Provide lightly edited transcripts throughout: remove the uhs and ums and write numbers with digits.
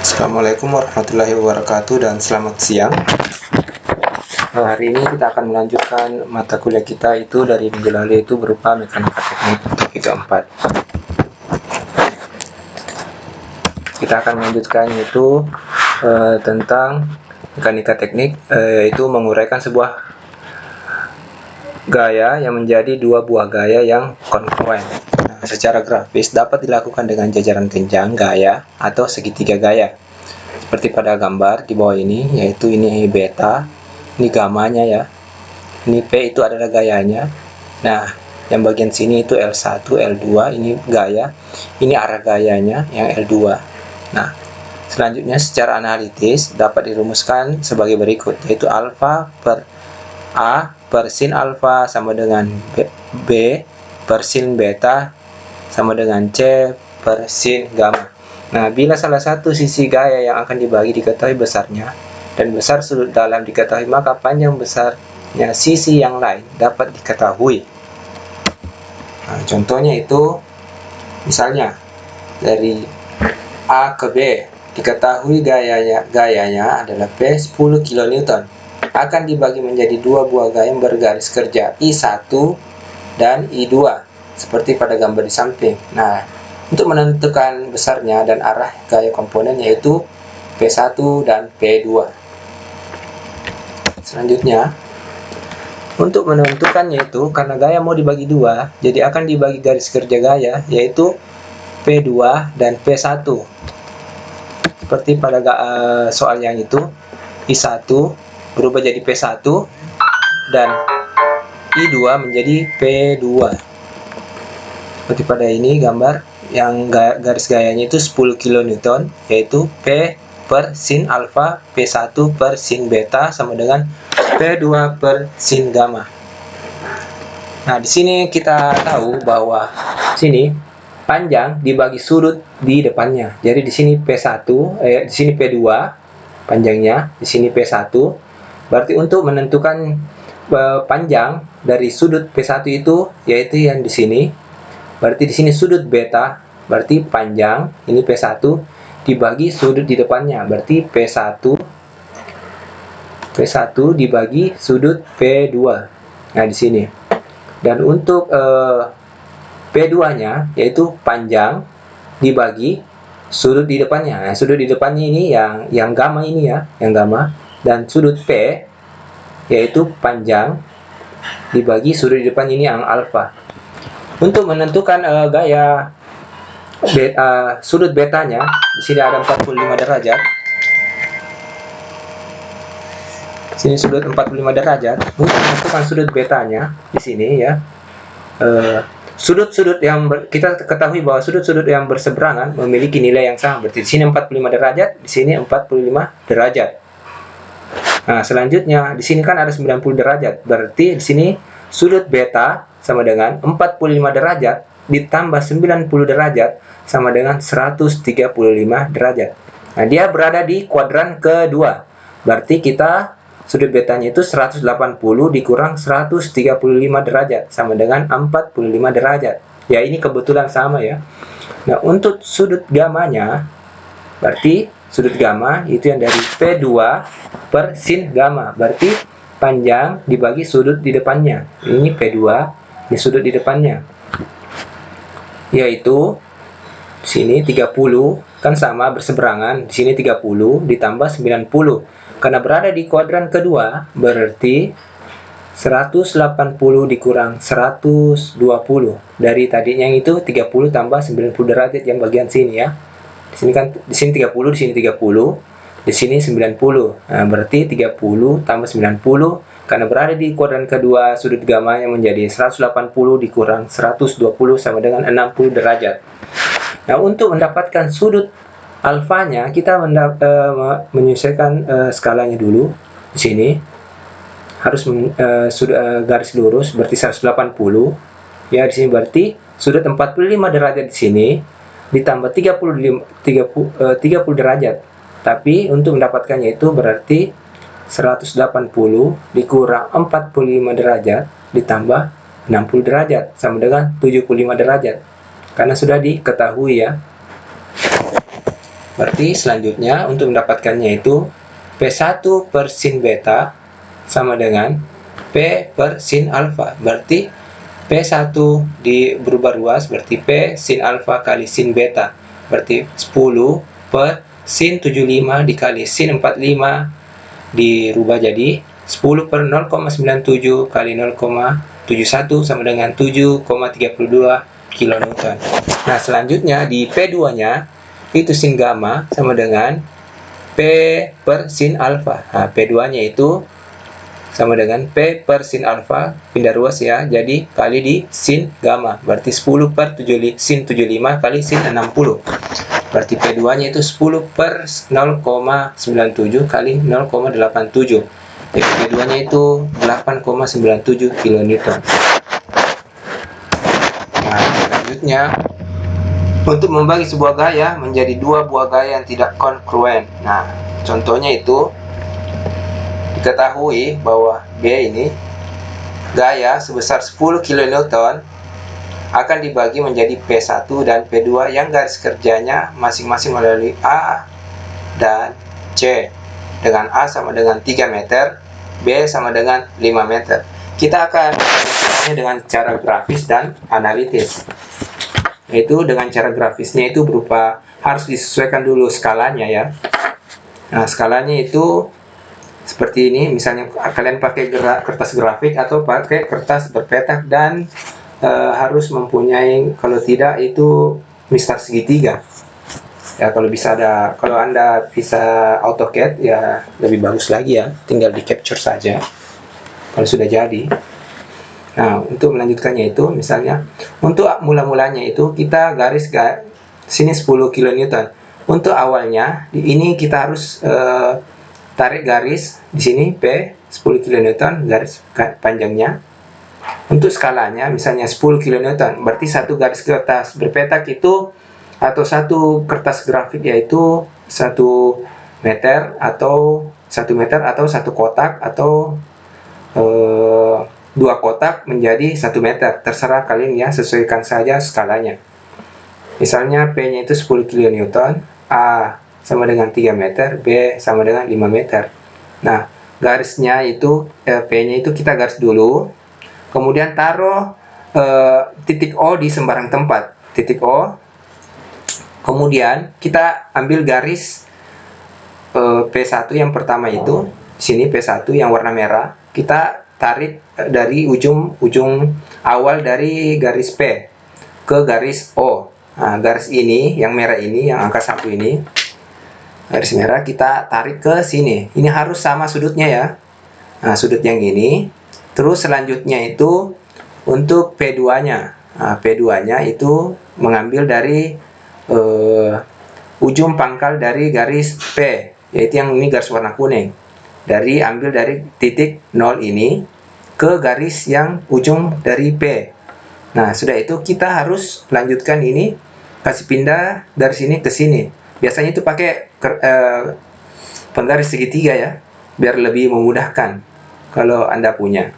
Assalamualaikum warahmatullahi wabarakatuh dan selamat siang. Hari ini kita akan melanjutkan mata kuliah kita itu dari minggu lalu, itu berupa mekanika teknik topik keempat. Kita akan melanjutkan itu tentang mekanika teknik, yaitu menguraikan sebuah gaya yang menjadi dua buah gaya yang kongruen. Secara grafis dapat dilakukan dengan jajaran kenjang gaya atau segitiga gaya. Seperti pada gambar di bawah ini, yaitu ini beta, ini gamanya ya. Ini P itu adalah gayanya. Nah, yang bagian sini itu L1, L2, ini gaya. Ini arah gayanya yang L2. Nah, selanjutnya secara analitis dapat dirumuskan sebagai berikut, yaitu alfa per A per sin alfa sama dengan B per sin beta sama dengan C per sin gamma. Nah, bila salah satu sisi gaya yang akan dibagi diketahui besarnya dan besar sudut dalam diketahui, maka panjang besarnya sisi yang lain dapat diketahui. Nah, contohnya itu misalnya dari A ke B diketahui gayanya adalah P 10 kN, akan dibagi menjadi dua buah gaya yang bergaris kerja I1 dan I2 seperti pada gambar di samping. Nah, untuk menentukan besarnya dan arah gaya komponen yaitu P1 dan P2. Selanjutnya, untuk menentukannya itu karena gaya mau dibagi dua, jadi akan dibagi garis kerja gaya yaitu P2 dan P1. Seperti pada soal yang itu, I1 berubah jadi P1 dan I2 menjadi P2. Seperti pada ini gambar yang garis gayanya itu 10 kN, yaitu P per sin alfa, P1 per sin beta sama dengan P2 per sin gamma. Nah, di sini kita tahu bahwa sini panjang dibagi sudut di depannya. Jadi di sini P1, di sini P2 panjangnya, di sini P1. Berarti untuk menentukan panjang dari sudut P1 itu yaitu yang di sini. Berarti di sini sudut beta, berarti panjang ini P1 dibagi sudut di depannya, berarti P1 dibagi sudut P2. Nah, di sini. Dan untuk P2-nya yaitu panjang dibagi sudut di depannya. Nah, sudut di depannya ini yang gamma ini ya, yang gamma, dan sudut P yaitu panjang dibagi sudut di depan ini yang alfa. Untuk menentukan gaya sudut betanya, di sini ada 45 derajat. Sini sudut 45 derajat. Untuk menentukan sudut betanya di sini ya. Sudut-sudut yang kita ketahui bahwa sudut-sudut yang berseberangan memiliki nilai yang sama. Berarti di sini 45 derajat, di sini 45 derajat. Nah, selanjutnya di sini kan ada 90 derajat. Berarti di sini sudut beta sama dengan 45 derajat ditambah 90 derajat sama dengan 135 derajat. Nah, dia berada di kuadran kedua. Berarti kita sudut betanya itu 180 dikurang 135 derajat sama dengan 45 derajat. Ya, ini kebetulan sama ya. Nah, untuk sudut gamanya, berarti sudut gamma itu yang dari P2 per sin gamma. Berarti panjang dibagi sudut di depannya. Ini P2, ini sudut di depannya. Yaitu di sini 30 kan sama berseberangan, di sini 30 ditambah 90. Karena berada di kuadran kedua, berarti 180 dikurang 120. Dari tadinya yang itu 30 tambah 90 derajat yang bagian sini ya. Di sini kan di sini 30, di sini 30, di sini 90. Nah, berarti 30 tambah 90 karena berada di kuadran kedua, sudut gamma yang menjadi 180 dikurang 120 sama dengan 60 derajat. Nah, untuk mendapatkan sudut alfanya, kita menyesuaikan skalanya dulu. Di sini harus garis lurus berarti 180. Ya, di sini berarti sudut 45 derajat di sini ditambah 30 derajat. Tapi untuk mendapatkannya itu berarti 180 dikurang 45 derajat ditambah 60 derajat sama dengan 75 derajat. Karena sudah diketahui ya. Berarti selanjutnya untuk mendapatkannya itu P1 per sin beta sama dengan P per sin alfa. Berarti P1 berubah ruas, berarti P sin alfa kali sin beta. Berarti 10 per sin 75 dikali sin 45 dirubah jadi 10 per 0,97 kali 0,71 sama dengan 7,32 kilonewton. Nah, selanjutnya di P2-nya itu sin gamma sama dengan P per sin alfa. Nah, P2-nya itu sama dengan P per sin alfa, pindah ruas ya, jadi kali di sin gamma. Berarti 10 per sin 75 kali sin 60. Berarti P2-nya itu 10 per 0,97 kali 0,87. Jadi P2-nya itu 8,97 kilonewton. Nah, selanjutnya untuk membagi sebuah gaya menjadi dua buah gaya yang tidak kongruen. Nah, contohnya itu diketahui bahwa B ini gaya sebesar 10 kN akan dibagi menjadi P1 dan P2 yang garis kerjanya masing-masing melalui A dan C. Dengan A sama dengan 3 meter, B sama dengan 5 meter. Kita akan menggunakannya dengan cara grafis dan analitis. Yaitu dengan cara grafisnya itu berupa harus disesuaikan dulu skalanya ya. Nah, skalanya itu seperti ini, misalnya kalian pakai kertas grafik atau pakai kertas berpetak dan harus mempunyai, kalau tidak itu mistar segitiga. Ya, kalau Anda bisa AutoCAD ya lebih bagus lagi ya, tinggal di capture saja kalau sudah jadi. Nah, untuk melanjutkannya itu misalnya untuk mula-mulanya itu kita garis sini 10 kN. Untuk awalnya ini kita harus tarik garis di sini P 10 kN garis panjangnya. Untuk skalanya misalnya 10 kN, berarti satu garis kertas berpetak itu atau satu kertas grafik yaitu 1 meter atau 1 meter atau satu kotak atau 2 kotak menjadi 1 meter. Terserah kalian ya, sesuaikan saja skalanya. Misalnya P-nya itu 10 kN, A sama dengan 3 meter, B sama dengan 5 meter. Nah, garisnya itu P-nya itu kita garis dulu. Kemudian taruh titik O di sembarang tempat. Titik O. Kemudian kita ambil garis P1 yang pertama itu. Sini P1 yang warna merah. Kita tarik dari ujung awal dari garis P ke garis O. Nah, garis ini, yang merah ini, yang angka 1 ini. Garis merah kita tarik ke sini. Ini harus sama sudutnya ya. Nah, sudut yang ini. Terus selanjutnya itu untuk P2-nya. Nah, P2-nya itu mengambil dari ujung pangkal dari garis P, yaitu yang ini garis warna kuning. Ambil dari titik 0 ini ke garis yang ujung dari P. Nah, sudah itu kita harus lanjutkan ini, kasih pindah dari sini ke sini. Biasanya itu pakai penggaris segitiga ya, biar lebih memudahkan kalau Anda punya.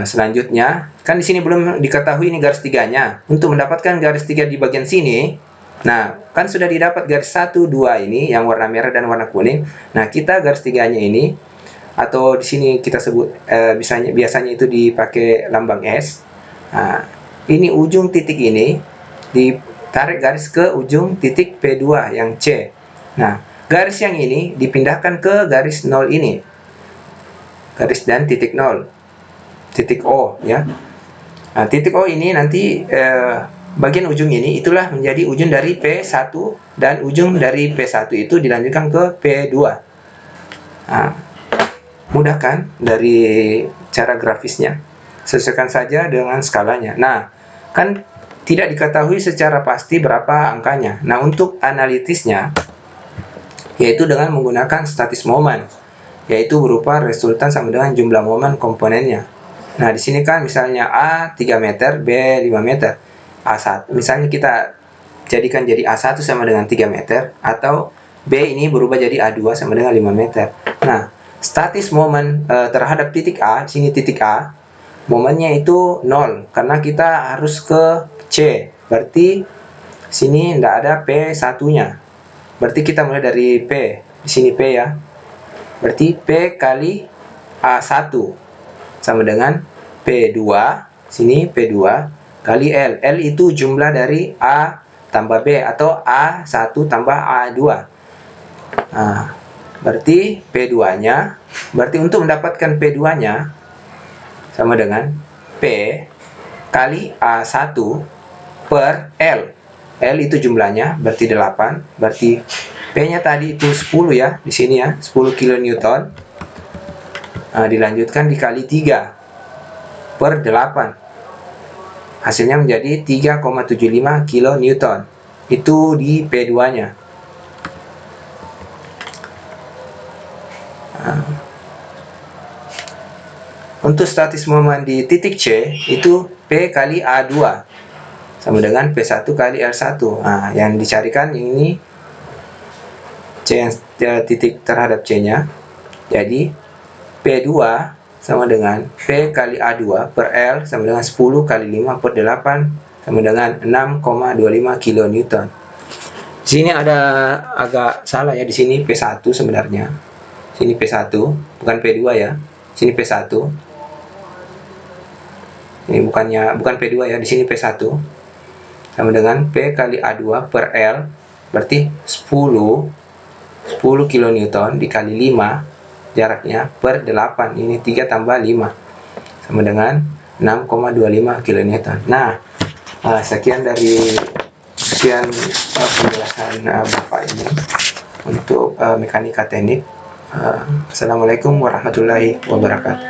Selanjutnya, kan di sini belum diketahui ini garis tiganya. Untuk mendapatkan garis tiga di bagian sini, nah, kan sudah didapat garis 1, 2 ini yang warna merah dan warna kuning. Nah, kita garis tiganya ini, atau di sini kita sebut biasanya itu dipakai lambang S. Nah, ini ujung titik ini ditarik garis ke ujung titik P2 yang C. Nah, garis yang ini dipindahkan ke garis 0 ini. Garis dan titik 0. Titik O ya. Nah, titik O ini nanti bagian ujung ini itulah menjadi ujung dari P1 dan ujung dari P1 itu dilanjutkan ke P2. Nah, mudah kan dari cara grafisnya? Sesuaikan saja dengan skalanya. Nah, kan tidak diketahui secara pasti berapa angkanya. Nah, untuk analitisnya yaitu dengan menggunakan statis momen, yaitu berupa resultan sama dengan jumlah momen komponennya. Nah, di sini kan misalnya A 3 meter, B 5 meter. A1, misalnya kita jadikan jadi A1 sama dengan 3 meter, atau B ini berubah jadi A2 sama dengan 5 meter. Nah, statis momen terhadap titik A, di sini titik A, momennya itu 0, karena kita harus ke C. Berarti sini tidak ada P1-nya. Berarti kita mulai dari P. Di sini P ya. Berarti P kali A1 sama dengan P2. Sini P2 kali L. L itu jumlah dari A tambah B atau A1 tambah A2. Nah, berarti P2-nya, berarti untuk mendapatkan P2-nya sama dengan P kali A1 per L. L itu jumlahnya, berarti 8. Berarti P-nya tadi itu 10 ya, di sini ya, 10 kN. Nah, dilanjutkan dikali 3 per 8. Hasilnya menjadi 3,75 kN. Itu di P2-nya. Untuk statis momen di titik C itu P kali A2 sama dengan P1 kali L1. Nah, yang dicarikan ini C yang titik terhadap C-nya. Jadi P2 sama dengan P kali A2 per L sama dengan 10 kali 5 per 8 sama dengan 6,25 kN. Di sini ada agak salah ya, di sini P1 sebenarnya. Sini P1, bukan P2 ya. Sini P1. Ini bukan P2 ya, di sini P1 sama dengan P kali A2 per L, berarti 10 kN dikali 5 jaraknya per 8. Ini 3 tambah 5 sama dengan 6,25 kN. Nah, sekian penjelasan Bapak ini untuk mekanika teknik. Assalamualaikum warahmatullahi wabarakatuh.